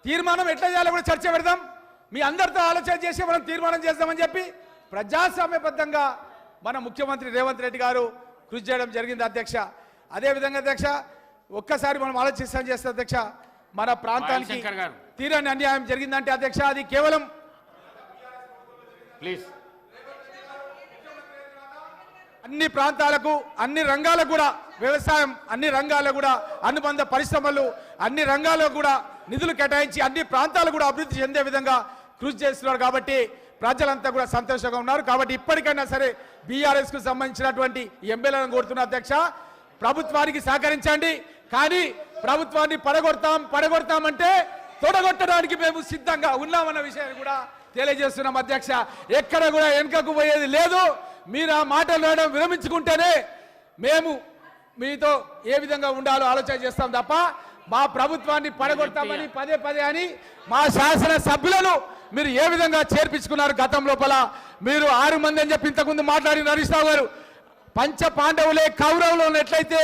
తీర్మానం ఎట్లా చేయాలో కూడా చర్చ పెడదాం, మీ అందరితో ఆలోచన చేసి మనం తీర్మానం చేద్దామని చెప్పి ప్రజాస్వామ్యబద్ధంగా మన ముఖ్యమంత్రి రేవంత్ రెడ్డి గారు కృషి చేయడం జరిగింది అధ్యక్ష. అదేవిధంగా అధ్యక్ష ఒక్కసారి మనం ఆలోచిస్తాం చేస్తే అధ్యక్ష, మన ప్రాంతానికి తీరని అన్యాయం జరిగిందంటే అధ్యక్ష అది కేవలం అన్ని ప్రాంతాలకు అన్ని రంగాలకు కూడా వ్యవసాయం అన్ని రంగాల్లో కూడా అనుబంధ పరిశ్రమలు అన్ని రంగాల్లో కూడా నిధులు కేటాయించి అన్ని ప్రాంతాలు కూడా అభివృద్ధి చెందే విధంగా కృషి చేస్తున్నారు. కాబట్టి ప్రజలంతా కూడా సంతోషంగా ఉన్నారు. కాబట్టి ఇప్పటికైనా సరే బీఆర్ఎస్ కు సంబంధించినటువంటి ఎమ్మెల్యేలను కోరుతున్న అధ్యక్ష, ప్రభుత్వానికి సహకరించండి. కానీ ప్రభుత్వాన్ని పడగొడతామంటే తొడగొట్టడానికి మేము సిద్ధంగా ఉన్నామన్న విషయాన్ని కూడా తెలియజేస్తున్నాం అధ్యక్ష. ఎక్కడ కూడా వెనుకకు పోయేది లేదు. మీరు ఆ మాటలు వేయడం విరమించుకుంటేనే మేము మీతో ఏ విధంగా ఉండాలో ఆలోచన చేస్తాం తప్ప మా ప్రభుత్వాన్ని పడగొడతామని పదే అని మా శాసన సభ్యులను మీరు ఏ విధంగా చేర్పించుకున్నారు. గతం లోపల మీరు 6 మంది అని చెప్పి ఇంతకుముందు మాట్లాడిన హరీష్ రావు గారు పంచ పాండవులే కౌరవులను ఎట్లయితే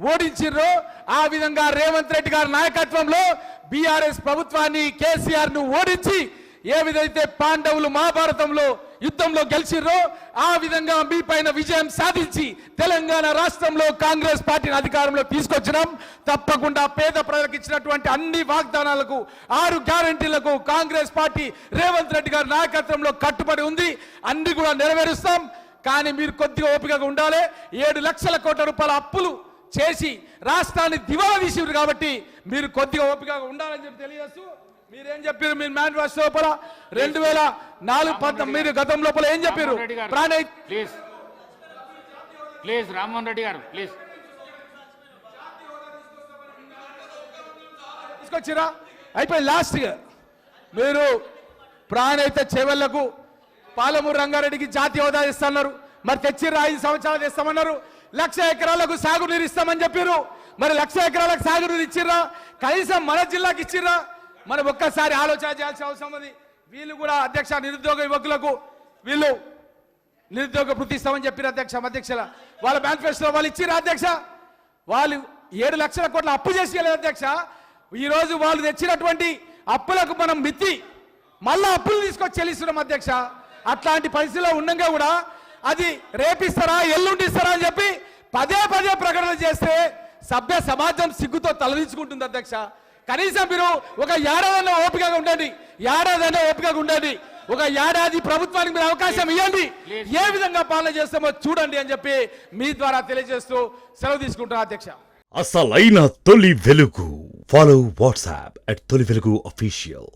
ఓడించిర్రో ఆ విధంగా రేవంత్ రెడ్డి గారి నాయకత్వంలో బీఆర్ఎస్ ప్రభుత్వాన్ని కేసీఆర్ ను ఓడించి ఏ విధైతే పాండవులు మహాభారతంలో యుద్ధంలో గెలిచిర్రో ఆ విధంగా మీ పైన విజయం సాధించి తెలంగాణ రాష్ట్రంలో కాంగ్రెస్ పార్టీని అధికారంలో తీసుకొచ్చినాం. తప్పకుండా పేద ప్రజలకు ఇచ్చినటువంటి అన్ని వాగ్దానాలకు 6 గ్యారెంటీలకు కాంగ్రెస్ పార్టీ రేవంత్ రెడ్డి గారి నాయకత్వంలో కట్టుబడి ఉంది. అన్ని కూడా నెరవేరుస్తాం. కానీ మీరు కొద్దిగా ఓపికగా ఉండాలి. 7 లక్షల కోట్ల రూపాయల అప్పులు చేసి రాష్ట్రాన్ని దివాలా తీసిరు. కాబట్టి మీరు కొద్దిగా ఓపికగా ఉండాలని చెప్పి తెలియజేస్తూ మీరేం చెప్పారు, మీరు మేనిఫెస్టో లోపల 2004 మీరు గతం లోపల ఏం చెప్పారు? ప్లీజ్ రామ్మోహన్ రెడ్డి గారు ప్లీజ్ తీసుకొచ్చిరా అయిపోయి లాస్ట్ మీరు ప్రాణైతే చెవెళ్లకు పాలమూరు రంగారెడ్డికి జాతీయ హోదా ఇస్తున్నారు. మరి తెచ్చిర్రా 5 సంవత్సరాలు ఇస్తామన్నారు. 1,00,000 ఎకరాలకు సాగునీరు ఇస్తామని చెప్పారు. మరి 1,00,000 ఎకరాలకు సాగునీరు ఇచ్చిర్రా? కనీసం మన జిల్లాకి ఇచ్చిర్రా? మనం ఒక్కసారి ఆలోచన చేయాల్సిన అవసరం ఉంది. వీళ్ళు కూడా అధ్యక్ష నిరుద్యోగ యువకులకు వీళ్ళు నిరుద్యోగ వృత్తి ఇస్తామని చెప్పారు అధ్యక్ష. వాళ్ళ మేనిఫెస్టోలో వాళ్ళు ఇచ్చిర్రా అధ్యక్ష? వాళ్ళు 7 లక్షల కోట్ల అప్పు చేసేయలేదు అధ్యక్ష. ఈరోజు వాళ్ళు తెచ్చినటువంటి అప్పులకు మనం మిత్తి మళ్ళా అప్పులు తీసుకొచ్చి చెల్లిస్తున్నాం అధ్యక్ష. అట్లాంటి పరిస్థితిలో ఉండగా కూడా అది రేపిస్తారా ఎల్లుండి ఇస్తారా అని చెప్పి పదే ప్రకటన చేస్తే సభ్య సమాజం సిగ్గుతో తలదించుకుంటుంది అధ్యక్ష. కనీసం మీరు ఒక ఏడాదైనా ఓపికగా ఉండండి. ఒక ఏడాది ప్రభుత్వానికి మీరు అవకాశం ఇవ్వండి. ఏ విధంగా పాలన చేస్తామో చూడండి అని చెప్పి మీ ద్వారా తెలియజేస్తూ సెలవు తీసుకుంటున్నా అధ్యక్ష. అసలైన తొలి వెలుగు. ఫాలో వాట్సాప్ @తొలి వెలుగు official.